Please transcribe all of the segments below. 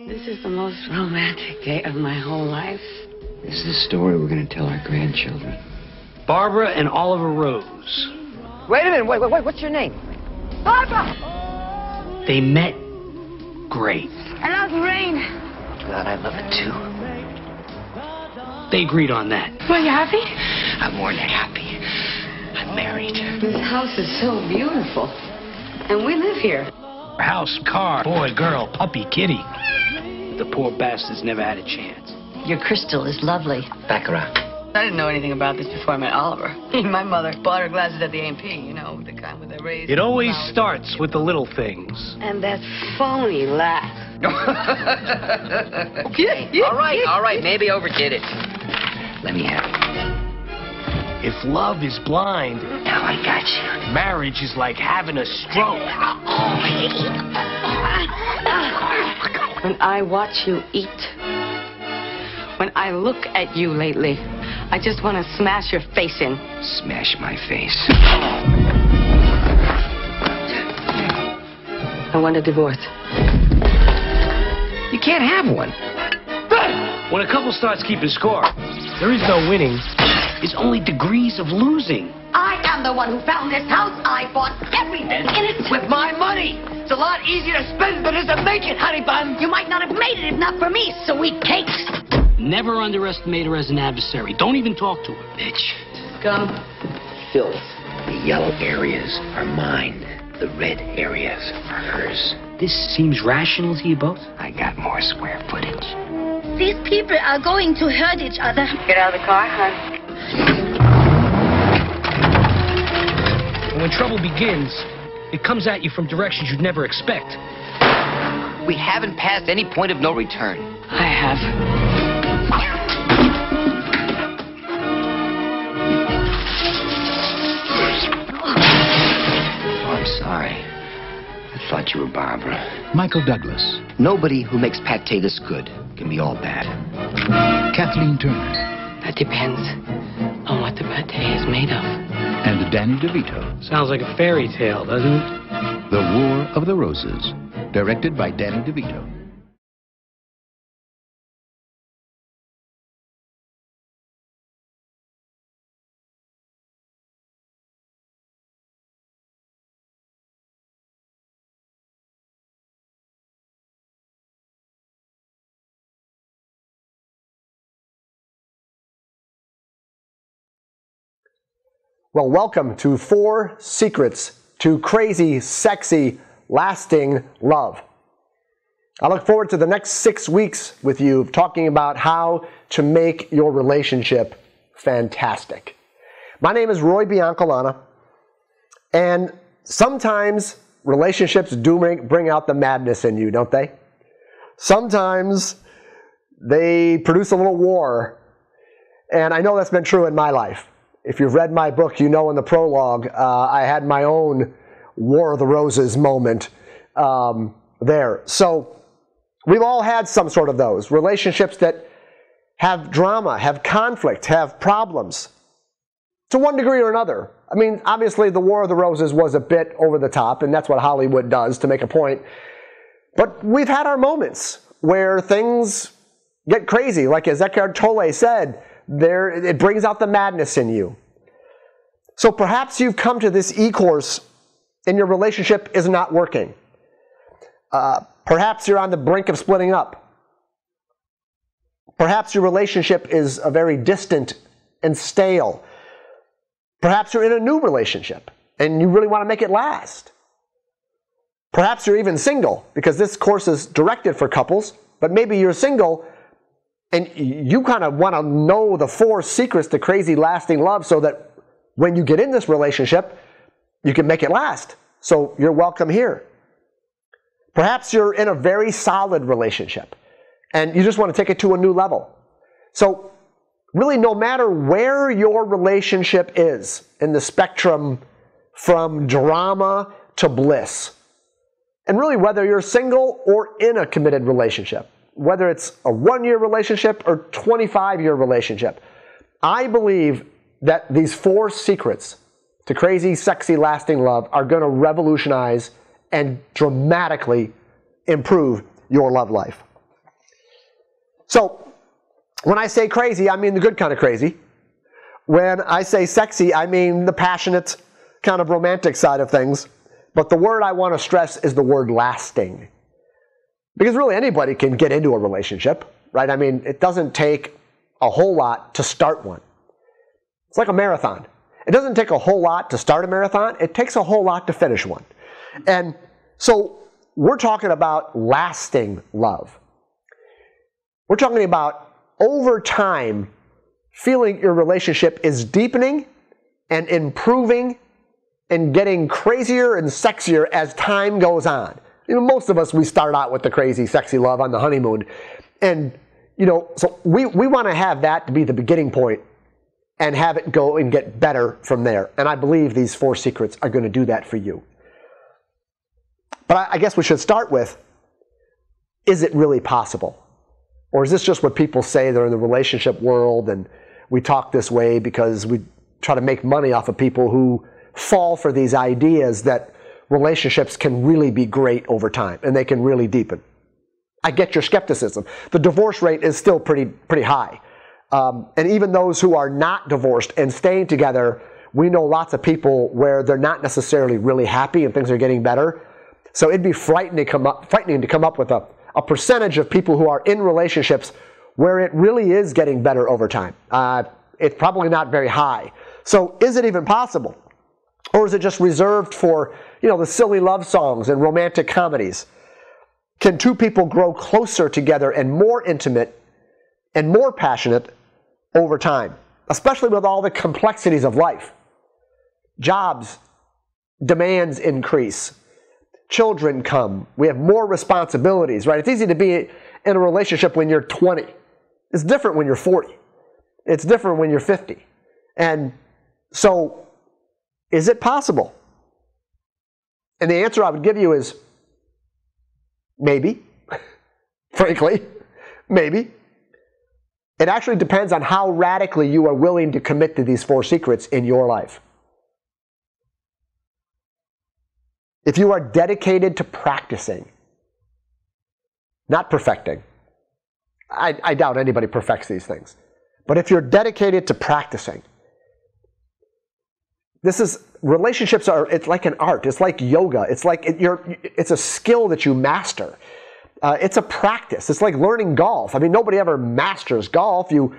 This is the most romantic day of my whole life. This is the story we're going to tell our grandchildren. Barbara and Oliver Rose. Wait a minute, wait, what's your name? Barbara! They met great. I love rain. God, I love it too. They agreed on that. Were you happy? I'm more than happy. I'm married. This house is so beautiful. And we live here. House, car, boy, girl, puppy, kitty. The poor bastards never had a chance. Your crystal is lovely. Baccarat. I didn't know anything about this before I met Oliver. My mother bought her glasses at the A&P, you know, the kind with the raised... It always starts with the little things. And that phony laugh. Okay, all right, maybe overdid it. Let me have it. If love is blind, Now I got you. marriage is like having a stroke. When I watch you eat, when I look at you lately, I just want to smash your face in. Smash my face. I want a divorce. You can't have one. When a couple starts keeping score, there is no winning. It's only degrees of losing. I am the one who found this house. I bought everything in it. With my money. It's a lot easier to spend than it is to make it, honey bun. You might not have made it if not for me, sweet cakes. Never underestimate her as an adversary. Don't even talk to her. Bitch. Come. Filth. The yellow areas are mine. The red areas are hers. This seems rational to you both? I got more square footage. These people are going to hurt each other. Get out of the car, hon. And when trouble begins, it comes at you from directions you'd never expect. We haven't passed any point of no return. I have. Oh, I'm sorry. I thought you were Barbara. Michael Douglas, Nobody who makes pate this good can be all bad. Kathleen Turner, That depends on what the pate is made of. and Danny DeVito. Sounds like a fairy tale, doesn't it? The War of the Roses, directed by Danny DeVito. Well, welcome to 4 Secrets to Crazy, Sexy, Lasting Love. I look forward to the next 6 weeks with you talking about how to make your relationship fantastic. My name is Roy Biancalana, and sometimes relationships do bring out the madness in you, don't they? Sometimes they produce a little war, and I know that's been true in my life. If you've read my book, you know in the prologue, I had my own War of the Roses moment there. So we've all had some sort of those. Relationships that have drama, have conflict, have problems to one degree or another. I mean, obviously the War of the Roses was a bit over the top, and that's what Hollywood does to make a point. But we've had our moments where things get crazy. Like as Eckhart Tolle said, it brings out the madness in you. So perhaps you've come to this e-course and your relationship is not working. Perhaps you're on the brink of splitting up. Perhaps your relationship is very distant and stale. Perhaps you're in a new relationship and you really want to make it last. Perhaps you're even single, because this course is directed for couples, but maybe you're single and you kind of want to know the 4 secrets to crazy lasting love so that when you get in this relationship, you can make it last. So you're welcome here. Perhaps you're in a very solid relationship and you just want to take it to a new level. So really, no matter where your relationship is in the spectrum from drama to bliss, and really whether you're single or in a committed relationship, whether it's a 1-year relationship or 25-year relationship, I believe that these 4 secrets to crazy, sexy, lasting love are going to revolutionize and dramatically improve your love life. So when I say crazy, I mean the good kind of crazy. When I say sexy, I mean the passionate kind of romantic side of things. But the word I want to stress is the word lasting. Because really anybody can get into a relationship, right? I mean, it doesn't take a whole lot to start one. It's like a marathon. It doesn't take a whole lot to start a marathon. It takes a whole lot to finish one. And so we're talking about lasting love. We're talking about over time feeling your relationship is deepening and improving and getting crazier and sexier as time goes on. You know, most of us, we start out with the crazy, sexy love on the honeymoon. And, you know, so we want to have that to be the beginning point and have it go and get better from there. And I believe these 4 secrets are going to do that for you. But I guess we should start with, is it really possible? Or is this just what people say? They're in the relationship world and we talk this way because we try to make money off of people who fall for these ideas that relationships can really be great over time and they can really deepen. I get your skepticism. The divorce rate is still pretty high. And even those who are not divorced and staying together, we know lots of people where they're not necessarily really happy and things are getting better. So it'd be frightening to come up with a percentage of people who are in relationships where it really is getting better over time. It's probably not very high. So is it even possible? Or is it just reserved for, you know, the silly love songs and romantic comedies? Can 2 people grow closer together and more intimate and more passionate over time, especially with all the complexities of life? Jobs, demands increase. Children come. We have more responsibilities, right? It's easy to be in a relationship when you're 20. It's different when you're 40. It's different when you're 50. And so, is it possible? And the answer I would give you is maybe. Frankly, maybe. It actually depends on how radically you are willing to commit to these 4 secrets in your life. If you are dedicated to practicing, not perfecting. I doubt anybody perfects these things. But if you're dedicated to practicing, relationships it's like an art. It's like yoga. It's like it's a skill that you master. It's a practice. It's like learning golf. I mean, nobody ever masters golf. You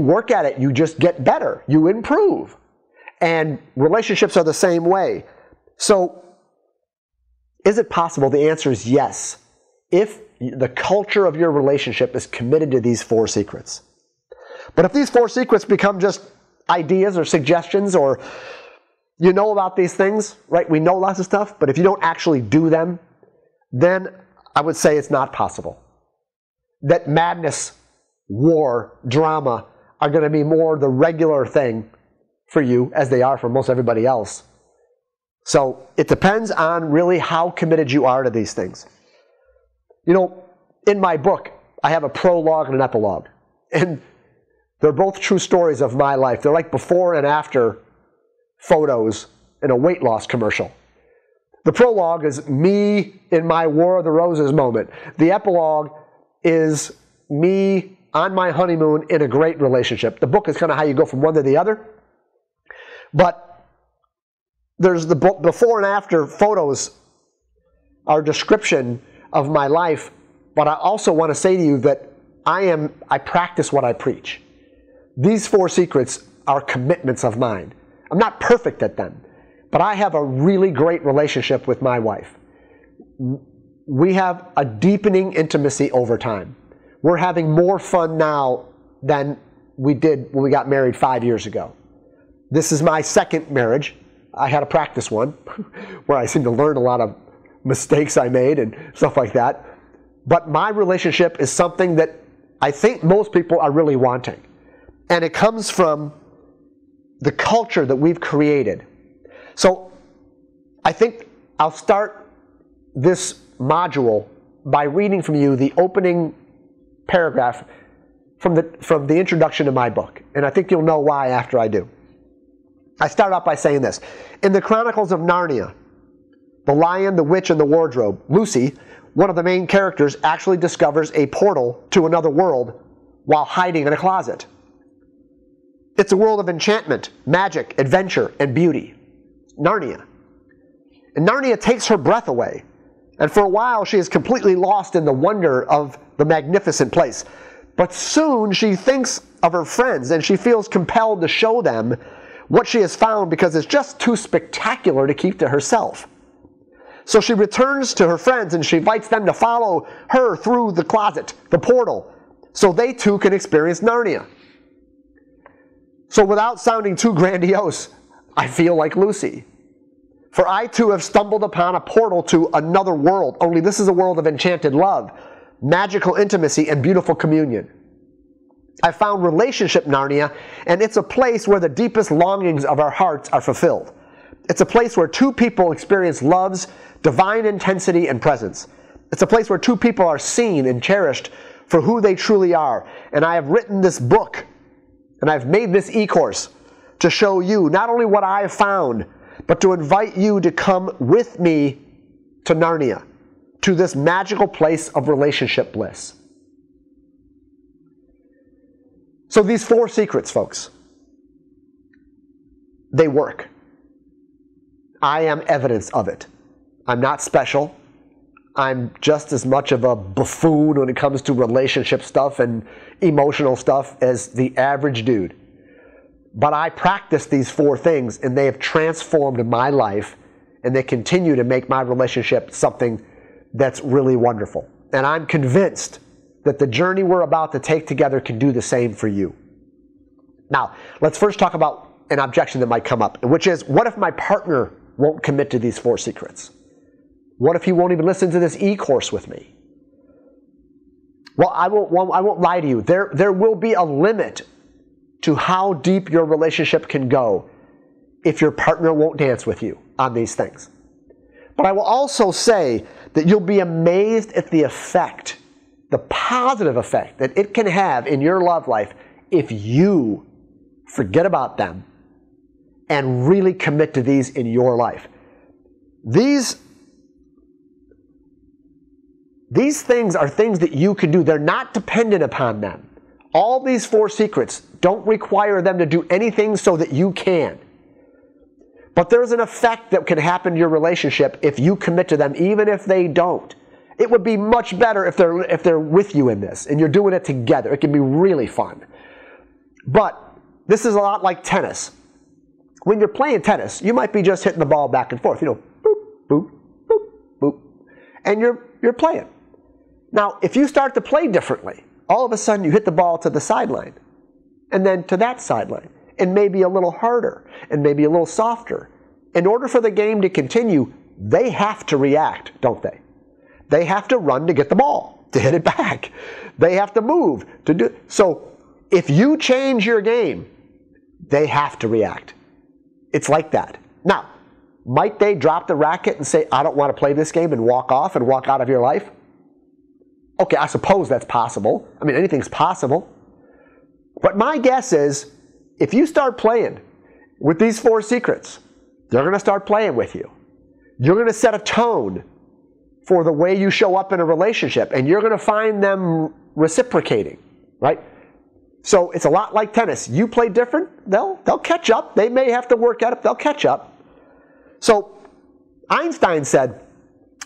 work at it. You just get better. You improve. And relationships are the same way. So, is it possible? The answer is yes. If the culture of your relationship is committed to these 4 secrets. But if these 4 secrets become just ideas or suggestions, or you know about these things, right? We know lots of stuff, but if you don't actually do them, then I would say it's not possible. That madness, war, drama are going to be more the regular thing for you as they are for most everybody else. So it depends on really how committed you are to these things. You know, in my book, I have a prologue and an epilogue. And they're both true stories of my life. They're like before and after photos in a weight loss commercial. The prologue is me in my War of the Roses moment. The epilogue is me on my honeymoon in a great relationship. The book is kind of how you go from one to the other. But there's the before and after photos are a description of my life. But I also want to say to you that I practice what I preach. These 4 secrets are commitments of mine. I'm not perfect at them, but I have a really great relationship with my wife. We have a deepening intimacy over time. We're having more fun now than we did when we got married 5 years ago. This is my 2nd marriage. I had a practice one where I seem to learn a lot of mistakes I made and stuff like that. But my relationship is something that I think most people are really wanting. And it comes from the culture that we've created. So I think I'll start this module by reading from you the opening paragraph from the introduction to my book. And I think you'll know why after I do. I start out by saying this. In the Chronicles of Narnia, The Lion, the Witch, and the Wardrobe, Lucy one of the main characters actually discovers a portal to another world while hiding in a closet. It's a world of enchantment, magic, adventure, and beauty. Narnia. And Narnia takes her breath away. And for a while, she is completely lost in the wonder of the magnificent place. But soon, she thinks of her friends, and she feels compelled to show them what she has found because it's just too spectacular to keep to herself. So she returns to her friends, and she invites them to follow her through the closet, the portal, so they too can experience Narnia. So without sounding too grandiose, I feel like Lucy. For I too have stumbled upon a portal to another world, only this is a world of enchanted love, magical intimacy, and beautiful communion. I found relationship Narnia, and it's a place where the deepest longings of our hearts are fulfilled. It's a place where two people experience love's divine intensity and presence. It's a place where two people are seen and cherished for who they truly are. And I have written this book, and I've made this e-course to show you not only what I have found, but to invite you to come with me to Narnia, to this magical place of relationship bliss. So these 4 secrets, folks, they work. I am evidence of it. I'm not special. I'm just as much of a buffoon when it comes to relationship stuff and emotional stuff as the average dude. But I practice these 4 things, and they have transformed my life, and they continue to make my relationship something that's really wonderful. And I'm convinced that the journey we're about to take together can do the same for you. Now, let's first talk about an objection that might come up, which is, what if my partner won't commit to these 4 secrets? What if he won't even listen to this e-course with me? Well, I won't lie to you. There will be a limit to how deep your relationship can go if your partner won't dance with you on these things. But I will also say that you'll be amazed at the effect, the positive effect that it can have in your love life if you forget about them and really commit to these in your life. These things are things that you can do. They're not dependent upon them. All these 4 secrets don't require them to do anything so that you can. But there's an effect that can happen to your relationship if you commit to them, even if they don't. It would be much better if they're with you in this and you're doing it together. It can be really fun. But this is a lot like tennis. When you're playing tennis, you might be just hitting the ball back and forth, boop, boop, boop, boop, and you're playing. Now, if you start to play differently, all of a sudden you hit the ball to the sideline, and then to that sideline, and maybe a little harder, and maybe a little softer. In order for the game to continue, they have to react, don't they? They have to run to get the ball, to hit it back. They have to move to do. So if you change your game, they have to react. It's like that. Now, might they drop the racket and say, I don't want to play this game, and walk off and walk out of your life? Okay, I suppose that's possible. I mean, anything's possible. But my guess is, if you start playing with these 4 secrets, they're going to start playing with you. You're going to set a tone for the way you show up in a relationship, and you're going to find them reciprocating, right? So it's a lot like tennis. You play different, they'll catch up. They may have to work at it, they'll catch up. So Einstein said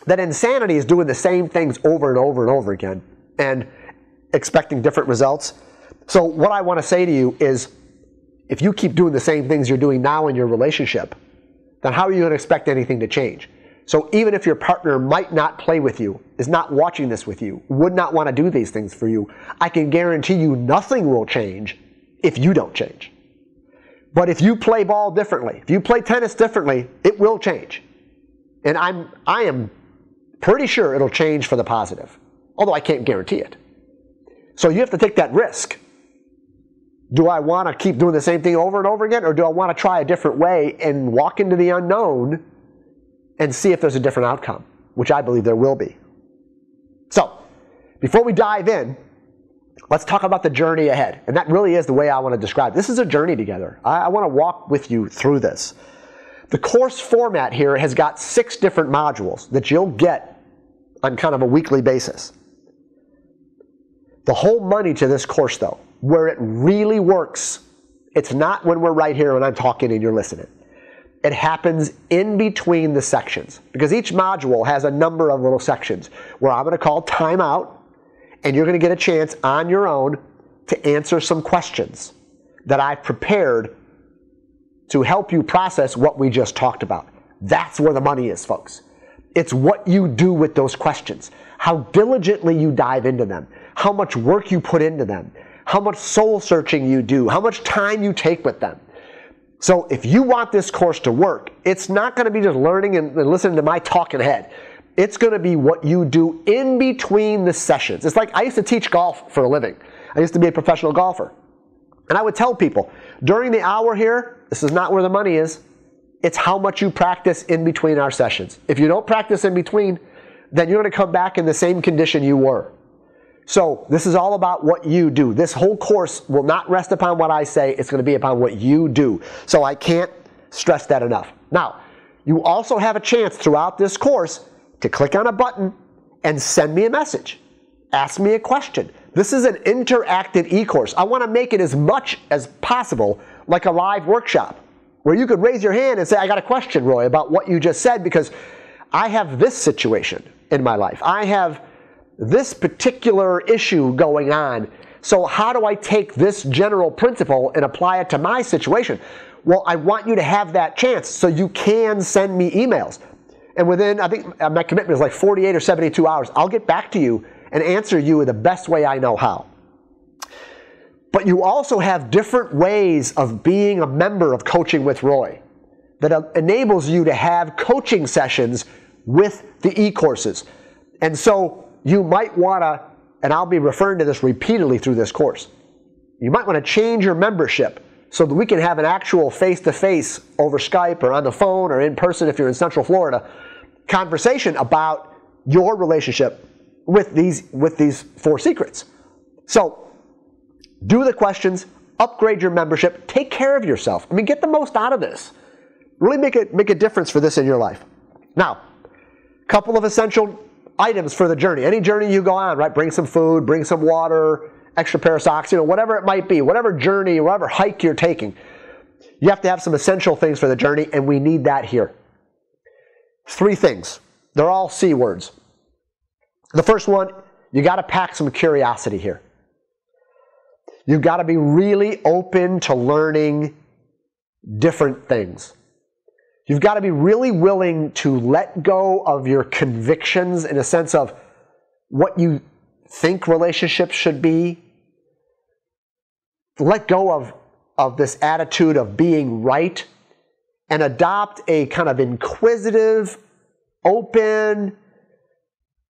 that insanity is doing the same things over and over and over again and expecting different results. So what I want to say to you is, if you keep doing the same things you're doing now in your relationship, then how are you going to expect anything to change? So even if your partner might not play with you, is not watching this with you, would not want to do these things for you, I can guarantee you nothing will change if you don't change. But if you play ball differently, if you play tennis differently, it will change. And I am pretty sure it'll change for the positive, although I can't guarantee it. So you have to take that risk. Do I want to keep doing the same thing over and over again, or do I want to try a different way and walk into the unknown and see if there's a different outcome, which I believe there will be. So, before we dive in, let's talk about the journey ahead. And that really is the way I want to describe it. This is a journey together. I want to walk with you through this. The course format here has got 6 different modules that you'll get on kind of a weekly basis. The whole money to this course, though, where it really works, it's not when we're right here and I'm talking and you're listening. It happens in between the sections, because each module has a number of little sections where I'm going to call time out, and you're going to get a chance on your own to answer some questions that I've prepared to help you process what we just talked about. That's where the money is, folks. It's what you do with those questions, how diligently you dive into them, how much work you put into them, how much soul searching you do, how much time you take with them. So if you want this course to work, it's not going to be just learning and listening to my talking head. It's going to be what you do in between the sessions. It's like I used to teach golf for a living. I used to be a professional golfer. And I would tell people, during the hour here, this is not where the money is. It's how much you practice in between our sessions. If you don't practice in between, then you're going to come back in the same condition you were. So this is all about what you do. This whole course will not rest upon what I say. It's going to be upon what you do. So I can't stress that enough. Now, you also have a chance throughout this course to click on a button and send me a message. Ask me a question. This is an interactive e-course. I want to make it as much as possible like a live workshop where you could raise your hand and say, I got a question, Roy, about what you just said, because I have this situation in my life. I have this particular issue going on. So how do I take this general principle and apply it to my situation? Well, I want you to have that chance so you can send me emails. And within, I think my commitment is like 48 or 72 hours, I'll get back to you and answer you the best way I know how. But you also have different ways of being a member of Coaching with Roy that enables you to have coaching sessions with the e-courses. And so you might want to, and I'll be referring to this repeatedly through this course, you might want to change your membership so that we can have an actual face-to-face over Skype or on the phone or in person if you're in Central Florida conversation about your relationship with these 4 secrets. So do the questions, upgrade your membership, take care of yourself. I mean, get the most out of this. Really make a difference for this in your life. Now, a couple of essential items for the journey. Any journey you go on, right? Bring some food, bring some water, extra pair of socks, whatever it might be, whatever journey, whatever hike you're taking. You have to have some essential things for the journey, and we need that here. 3 things. They're all C words. The first one, you got to pack some curiosity here. You've got to be really open to learning different things. You've got to be really willing to let go of your convictions in a sense of what you think relationships should be. Let go of this attitude of being right and adopt a kind of inquisitive, open,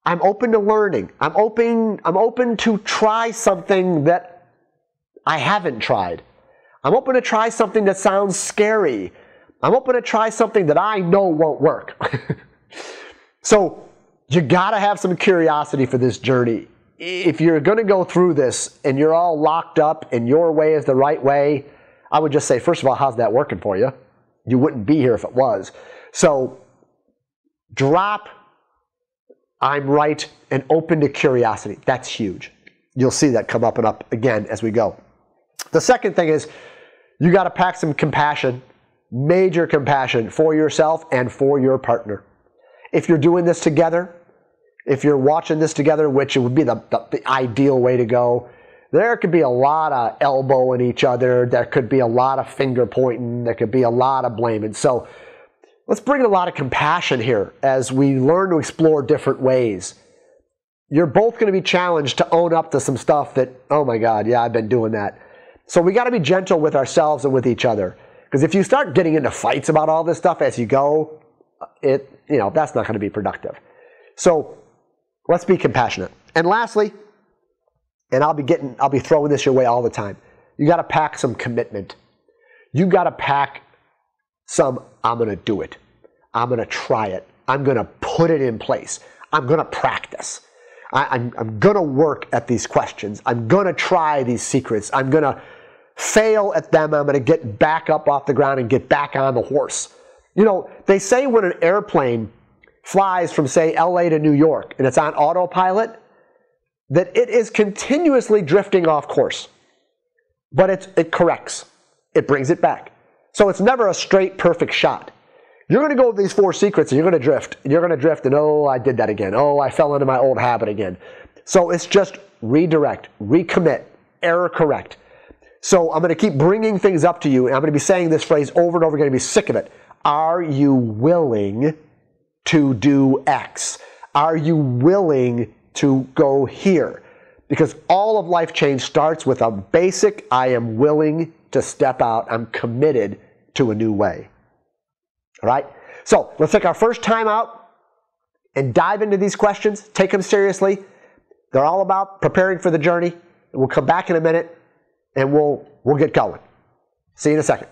I'm open to learning. I'm open to try something that I haven't tried. I'm open to try something that sounds scary. I'm open to try something that I know won't work. So you got to have some curiosity for this journey. If you're going to go through this and you're all locked up and your way is the right way, I would just say, first of all, how's that working for you? You wouldn't be here if it was. So drop I'm right and open to curiosity. That's huge. You'll see that come up and up again as we go. The second thing is you got to pack some compassion, major compassion for yourself and for your partner. If you're doing this together, if you're watching this together, which it would be the ideal way to go, there could be a lot of elbowing each other. There could be a lot of finger pointing. There could be a lot of blaming. So let's bring a lot of compassion here as we learn to explore different ways. You're both going to be challenged to own up to some stuff that, oh my God, yeah, I've been doing that. So we got to be gentle with ourselves and with each other. Because if you start getting into fights about all this stuff as you go, that's not going to be productive. So let's be compassionate. And lastly, and I'll be throwing this your way all the time, you got to pack some commitment. You got to pack some, I'm going to do it. I'm going to try it. I'm going to put it in place. I'm going to practice. I'm going to work at these questions. I'm going to try these secrets. I'm going to fail at them. I'm going to get back up off the ground and get back on the horse. They say when an airplane flies from, say, LA to New York, and it's on autopilot, that it is continuously drifting off course. But it corrects. It brings it back. So it's never a straight, perfect shot. You're going to go with these 4 secrets, and you're going to drift. And you're going to drift, and oh, I did that again. Oh, I fell into my old habit again. So it's just redirect, recommit, error correct. So I'm going to keep bringing things up to you, and I'm going to be saying this phrase over and over again. You're going to be sick of it. Are you willing to do X? Are you willing to go here? Because all of life change starts with a basic, I am willing to step out. I'm committed to a new way. All right? So let's take our first time out and dive into these questions. Take them seriously. They're all about preparing for the journey. We'll come back in a minute and we'll get going. See you in a second.